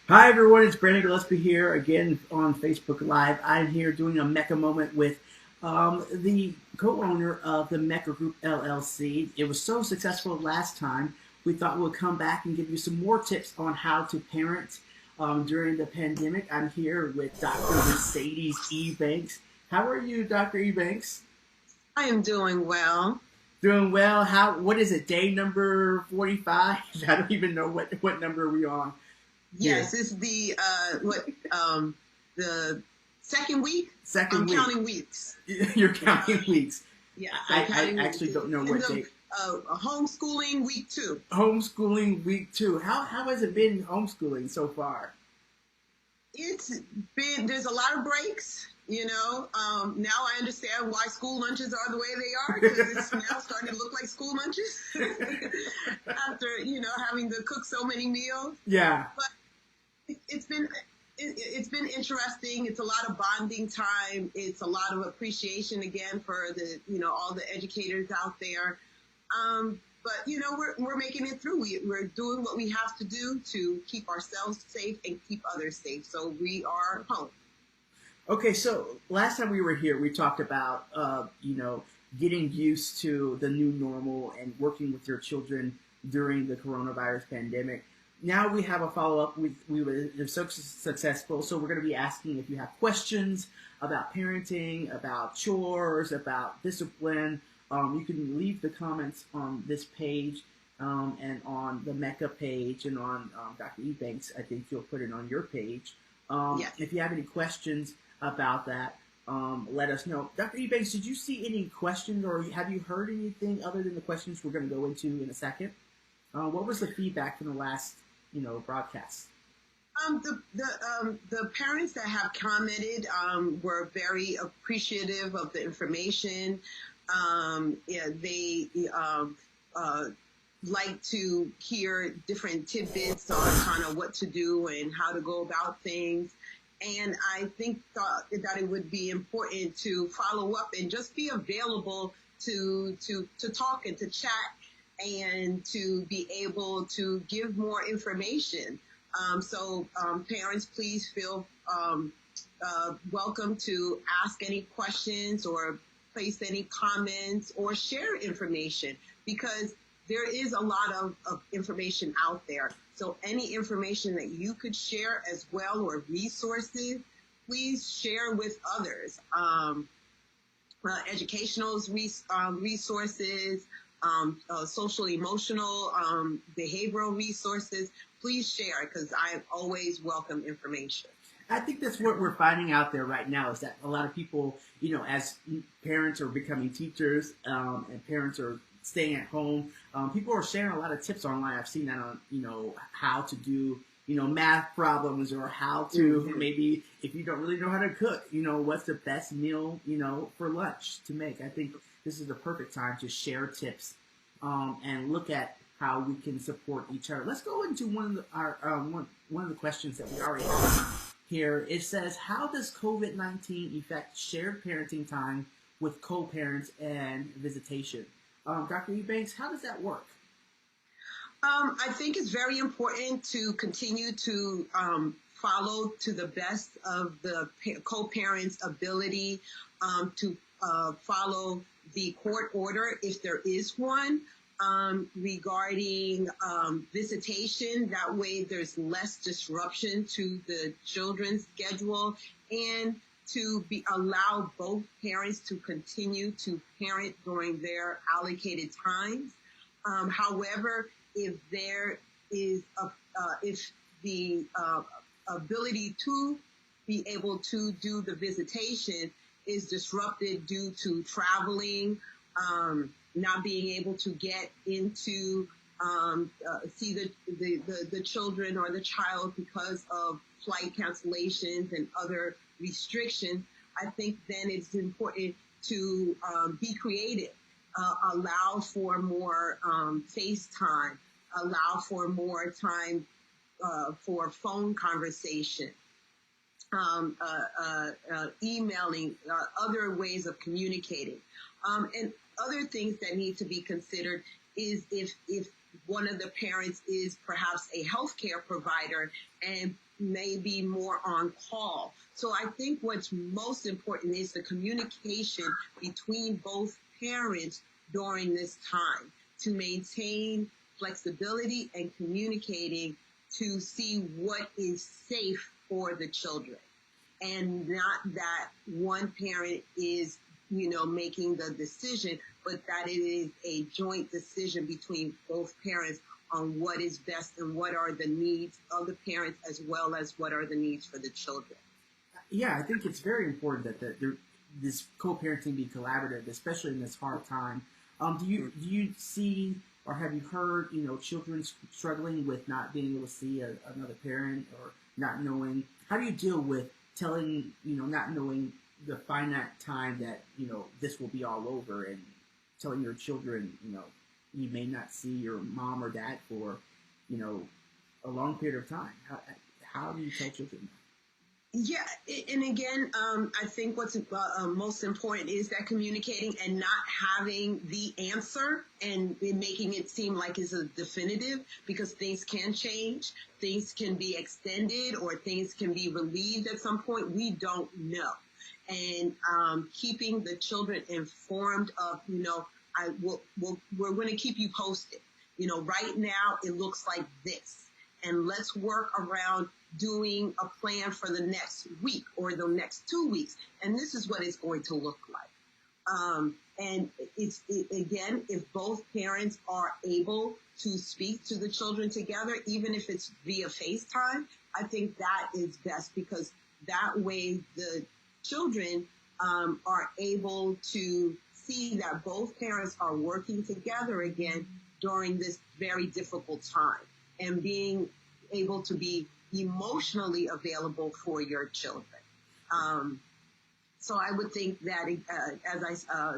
Hi everyone, it's Brandon Gillespie here again on Facebook Live. I'm here doing a MECCA moment with the co-owner of the MECCA Group LLC. It was so successful last time, we thought we'll come back and give you some more tips on how to parent during the pandemic. I'm here with Dr. Mercedes Ebanks. How are you, Dr. Ebanks? I am doing well. Doing well. How? What is it? Day number 45? I don't even know what number are we on here. Yes, it's the second week. Second I'm week. counting weeks. You're counting weeks. Yes, I'm I counting actually weeks. don't know And what the date. homeschooling week 2. Homeschooling week two. How has it been homeschooling so far? It's there's a lot of breaks. Now I understand why school lunches are the way they are because it's now starting to look like school lunches after having to cook so many meals. Yeah. But it's been it's been interesting. It's a lot of bonding time. It's a lot of appreciation again for the all the educators out there. But we're making it through. We're doing what we have to do to keep ourselves safe and keep others safe. So we are home. Okay, so last time we were here, we talked about getting used to the new normal and working with your children during the coronavirus pandemic. Now we have a follow up. We were so successful, so we're going to be asking if you have questions about parenting, about chores, about discipline. You can leave the comments on this page and on the MECCA page and on Dr. Ebanks. I think you'll put it on your page. Yes. If you have any questions about that, let us know. Dr. Ebanks, did you see any questions or have you heard anything other than the questions we're going to go into in a second? What was the feedback from the last, broadcast? The parents that have commented were very appreciative of the information. Yeah, they like to hear different tidbits on kind of what to do and how to go about things. And I think that it would be important to follow up and just be available to talk and to chat and to be able to give more information. Parents, please feel welcome to ask any questions or place any comments or share information because there is a lot of information out there. So any information that you could share as well or resources, please share with others. Educational resources, social, emotional, behavioral resources, please share because I always welcome information. I think that's what we're finding out there right now is that a lot of people, as parents are becoming teachers and parents are staying at home, people are sharing a lot of tips online. I've seen that on, how to do, math problems or how to maybe if you don't really know how to cook, what's the best meal, for lunch to make. I think this is the perfect time to share tips and look at how we can support each other. Let's go into one of the questions that we already have here. It says, how does COVID-19 affect shared parenting time with co-parents and visitation? Dr. Ebanks, how does that work? I think it's very important to continue to follow to the best of the co-parent's ability to follow the court order if there is one regarding visitation. That way there's less disruption to the children's schedule and to allow both parents to continue to parent during their allocated times. However, if there is if the ability to be able to do the visitation is disrupted due to traveling, not being able to get into see the children or the child because of flight cancellations and other restrictions, I think then it's important to be creative, allow for more FaceTime, allow for more time for phone conversation, emailing, other ways of communicating. And other things that need to be considered is if one of the parents is perhaps a healthcare provider and may be more on call. So I think what's most important is the communication between both parents during this time to maintain flexibility and communicating to see what is safe for the children, and not that one parent is, making the decision, but that it is a joint decision between both parents on what is best and what are the needs of the parents as well as what are the needs for the children. Yeah, I think it's very important that this co-parenting be collaborative, especially in this hard time. Do you see or have you heard, children struggling with not being able to see another parent, or not knowing? How do you deal with telling, not knowing the finite time that, this will be all over, and telling your children, you may not see your mom or dad for, a long period of time? How do you tell children that? Yeah, and again, I think what's most important is that communicating and not having the answer and making it seem like it's a definitive, because things can change, things can be extended, or things can be relieved at some point. We don't know. And keeping the children informed of, we're going to keep you posted. Right now it looks like this, and let's work around doing a plan for the next week or the next 2 weeks. And this is what it's going to look like. And again, if both parents are able to speak to the children together, even if it's via FaceTime, I think that is best, because that way the children are able to see that both parents are working together again during this very difficult time, and being able to be emotionally available for your children. So I would think that,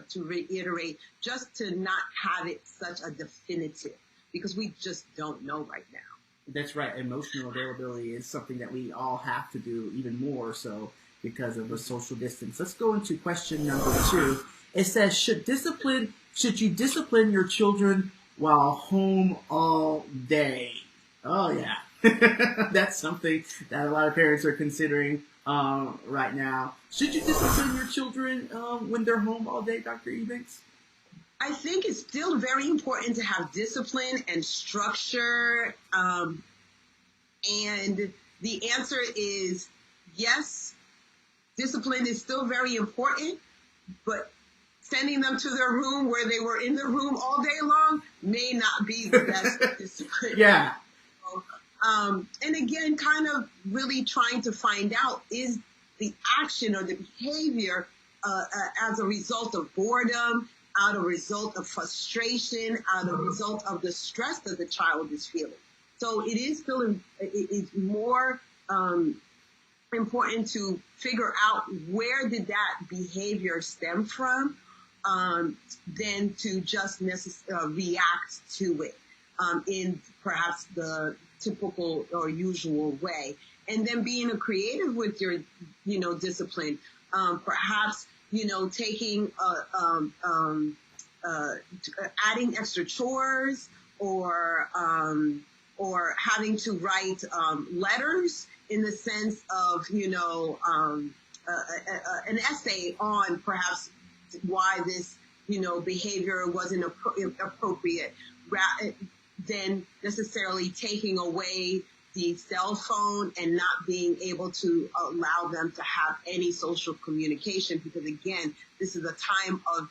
to reiterate, just to not have it such a definitive, because we just don't know right now. That's right. Emotional availability is something that we all have to do, even more so because of the social distance. Let's go into question number 2. It says, should you discipline your children while home all day? Oh, yeah. That's something that a lot of parents are considering right now. Should you discipline your children when they're home all day, Dr. Ebanks? I think it's still very important to have discipline and structure. And the answer is yes, discipline is still very important, but sending them to their room where they were in the room all day long may not be the best discipline. Yeah. And again, kind of really trying to find out, is the action or the behavior as a result of boredom, out of result of frustration, out of result of the stress that the child is feeling. So it is still it's more important to figure out where did that behavior stem from, than to just react to it in perhaps the typical or usual way. And then being creative with your, discipline, perhaps, taking, adding extra chores, or having to write letters in the sense of, an essay on perhaps why this, behavior wasn't appropriate, than necessarily taking away the cell phone and not being able to allow them to have any social communication. Because again, this is a time of,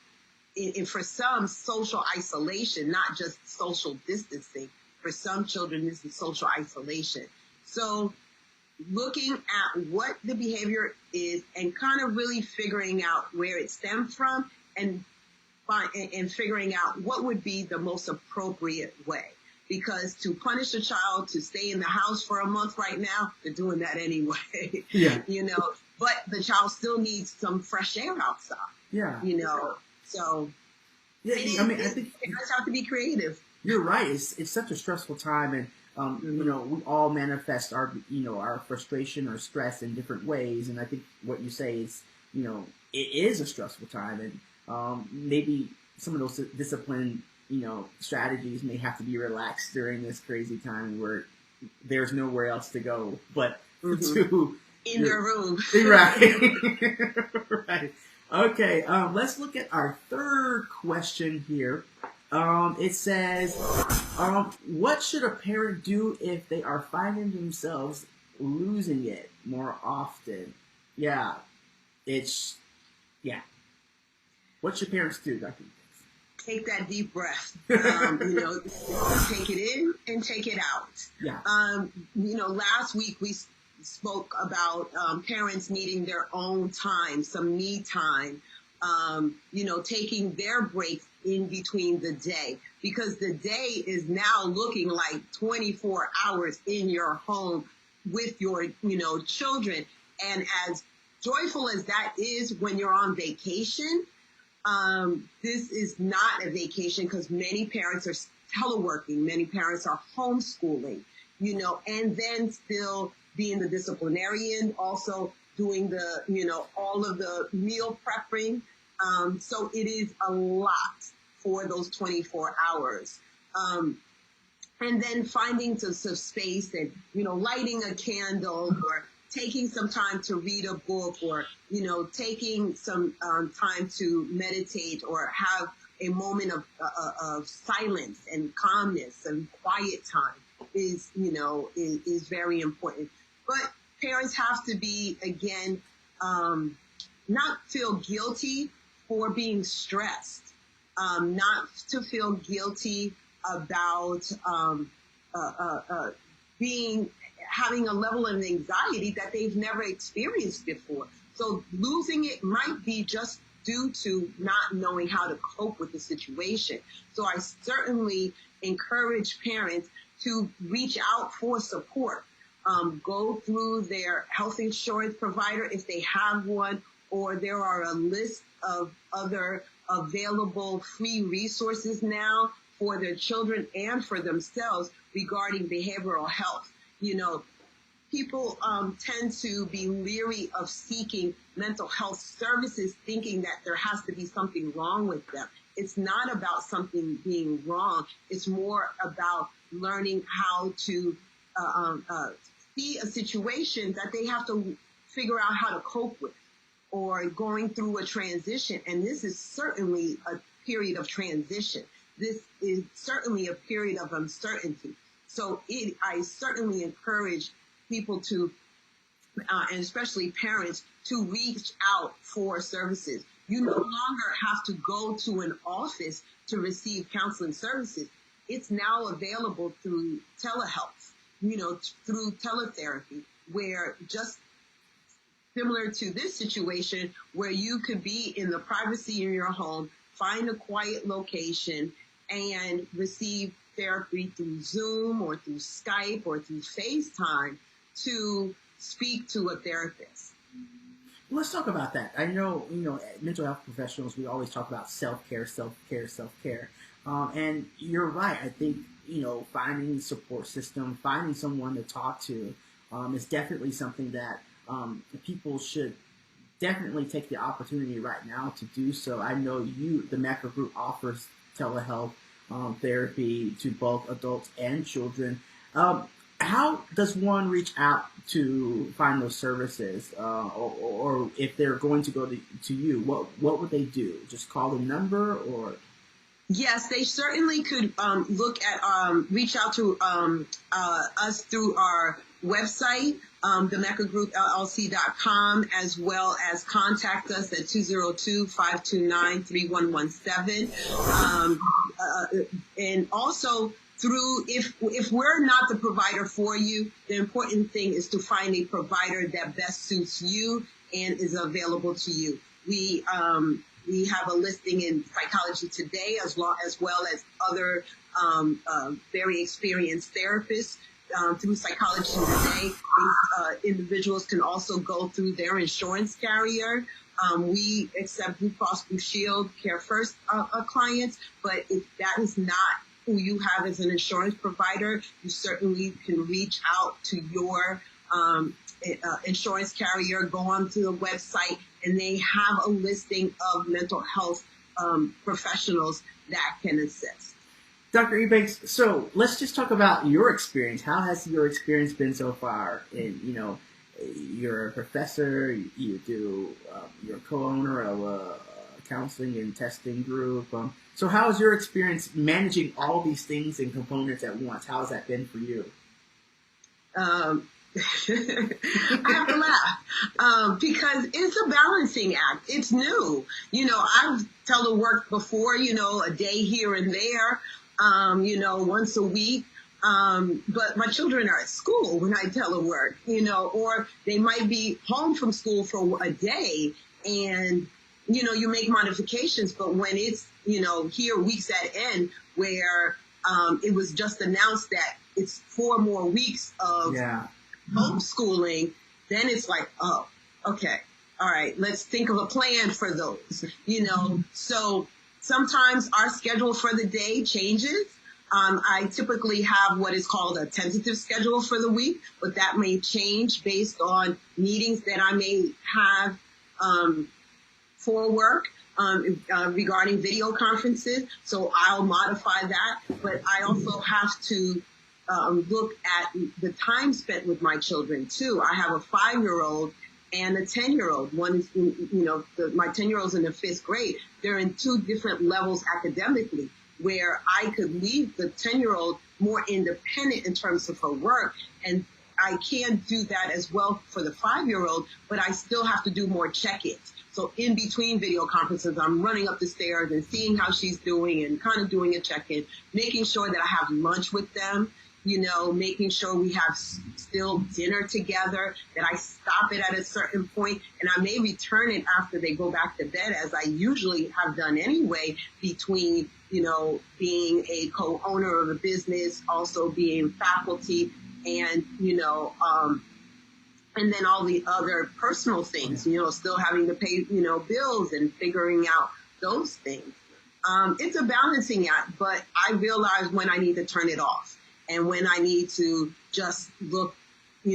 for some, social isolation, not just social distancing. For some children, this is social isolation. So looking at what the behavior is and kind of really figuring out where it stemmed from, and figuring out what would be the most appropriate way. Because to punish a child to stay in the house for a month right now, they're doing that anyway. Yeah. But the child still needs some fresh air outside. Yeah. So yeah, I think you guys have to be creative. You're right. It's such a stressful time, and we all manifest our our frustration or stress in different ways. And I think what you say is it is a stressful time, and maybe some of those discipline strategies may have to be relaxed during this crazy time where there's nowhere else to go. But to in their room. Right. Right. Okay. Let's look at our third question here. It says, what should a parent do if they are finding themselves losing it more often? Yeah. Yeah. What should parents do, Dr. Take that deep breath. Take it in and take it out. Yeah. Last week we spoke about parents needing their own time, some me time, taking their breaks in between the day, because the day is now looking like 24 hours in your home with your, children. And as joyful as that is when you're on vacation, this is not a vacation, because many parents are teleworking, many parents are homeschooling, and then still being the disciplinarian, also doing the, all of the meal prepping. So it is a lot for those 24 hours. And then finding some space and, lighting a candle, or taking some time to read a book, or, taking some time to meditate, or have a moment of silence and calmness and quiet time is very important. But parents have to be, again, not feel guilty for being stressed, not to feel guilty about having a level of anxiety that they've never experienced before. So losing it might be just due to not knowing how to cope with the situation. So I certainly encourage parents to reach out for support. Go through their health insurance provider if they have one, or there are a list of other available free resources now for their children and for themselves regarding behavioral health. People tend to be leery of seeking mental health services, thinking that there has to be something wrong with them. It's not about something being wrong. It's more about learning how to see a situation that they have to figure out how to cope with, or going through a transition. And this is certainly a period of transition. This is certainly a period of uncertainty. So I certainly encourage people to, and especially parents, to reach out for services. You no longer have to go to an office to receive counseling services. It's now available through telehealth, through teletherapy, where just similar to this situation, where you could be in the privacy in your home, find a quiet location, and receive therapy through Zoom or through Skype or through FaceTime to speak to a therapist. Let's talk about that. I know, mental health professionals, we always talk about self-care, self-care, self-care. And you're right. I think, finding a support system, finding someone to talk to is definitely something that people should definitely take the opportunity right now to do so. I know the MECCA Group offers telehealth therapy to both adults and children. How does one reach out to find those services, or if they're going to go to you, what would they do? Just call the number, or? Yes, they certainly could look at reach out to us through our website, the MECCA Group LLC.com, as well as contact us at 202-529-3117. And also through, if we're not the provider for you, the important thing is to find a provider that best suits you and is available to you. We have a listing in Psychology Today, as well as other very experienced therapists through Psychology Today. Individuals can also go through their insurance carrier. We accept Blue Cross Blue Shield Care First clients, but if that is not who you have as an insurance provider, you certainly can reach out to your insurance carrier, go onto the website, and they have a listing of mental health professionals that can assist. Dr. Ebanks, so let's just talk about your experience. How has your experience been so far in, you're a professor. You do. You're a co-owner of a counseling and testing group. So how has your experience managing all these things and components at once? How has that been for you? I have to laugh because it's a balancing act. It's new. I've teleworked before, a day here and there, once a week. But my children are at school when I telework, or they might be home from school for a day and, you make modifications. But when it's, here weeks at end where it was just announced that it's 4 more weeks of homeschooling, then it's like, oh, okay, all right, let's think of a plan for those, So sometimes our schedule for the day changes. I typically have what is called a tentative schedule for the week, but that may change based on meetings that I may have for work regarding video conferences. So I'll modify that, but I also have to look at the time spent with my children too. I have a 5-year-old and a 10-year-old. One is, my 10-year-old's in the 5th grade. They're in 2 different levels academically, where I could leave the 10-year-old more independent in terms of her work. And I can do that as well for the 5-year-old, but I still have to do more check-ins. So in between video conferences, I'm running up the stairs and seeing how she's doing and kind of doing a check-in, making sure that I have lunch with them, making sure we have still dinner together, that I stop it at a certain point, and I may return it after they go back to bed, as I usually have done anyway, between, being a co-owner of a business, also being faculty, and, and then all the other personal things, still having to pay, bills and figuring out those things. It's a balancing act, but I realize when I need to turn it off. And when I need to just look, at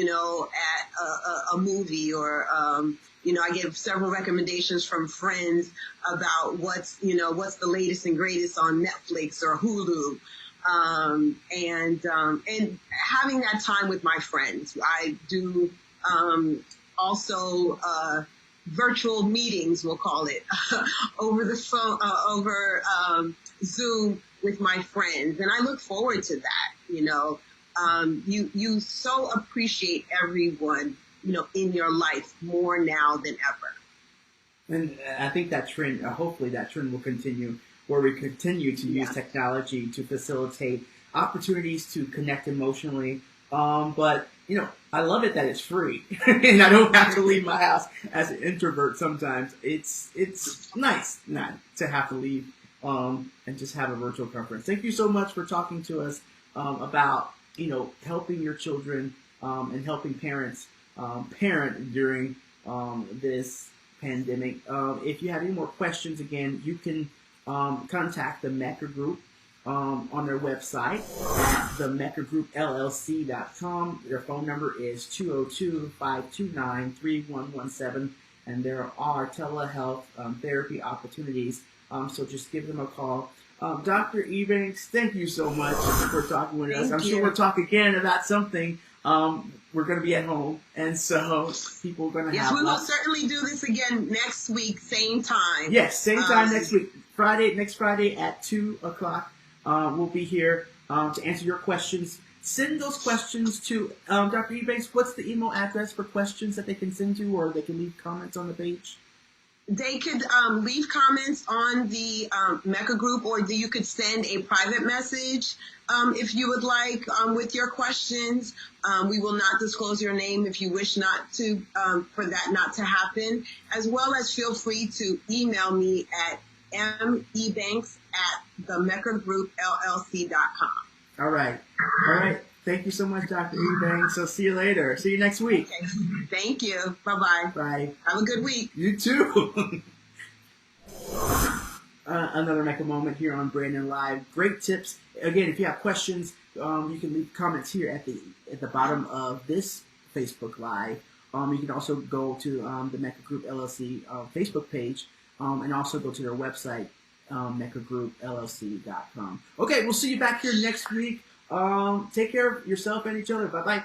a movie or, I get several recommendations from friends about what's the latest and greatest on Netflix or Hulu. And having that time with my friends. I do, also, virtual meetings, we'll call it, over the phone, over, Zoom with my friends. And I look forward to that. You so appreciate everyone, in your life more now than ever. And I think that trend, hopefully that trend will continue, where we continue to use technology to facilitate opportunities to connect emotionally. But, I love it that it's free and I don't have to leave my house as an introvert sometimes. It's nice not to have to leave and just have a virtual conference. Thank you so much for talking to us about, helping your children and helping parents parent during this pandemic. If you have any more questions, again, you can contact the MECCA Group on their website at themeccagrouplllc.com. Their phone number is 202-529-3117, and there are telehealth therapy opportunities. So just give them a call. Dr. Ebanks, thank you so much for talking with us. I'm sure we'll talk again about something. We're going to be at home, and so people are going to have... Yes, we will certainly do this again next week, same time. Yes, same time next week. Next Friday at 2 o'clock. We'll be here to answer your questions. Send those questions to Dr. Ebanks. What's the email address for questions that they can send to, or they can leave comments on the page? They could leave comments on the MECCA Group, or you could send a private message if you would like with your questions. We will not disclose your name if you wish not to, for that not to happen, as well as feel free to email me at mebanks@themeccagrouplllc.com. All right. Thank you so much, Dr. Ebanks. So see you later. See you next week. Okay. Thank you. Bye-bye. Bye. Have a good week. You too. Another MECCA moment here on Brandon Live. Great tips. Again, if you have questions, you can leave comments here at the bottom of this Facebook Live. You can also go to the MECCA Group LLC Facebook page, and also go to their website, MECCAGroupLLC.com. Okay, we'll see you back here next week. Take care of yourself and each other. Bye-bye.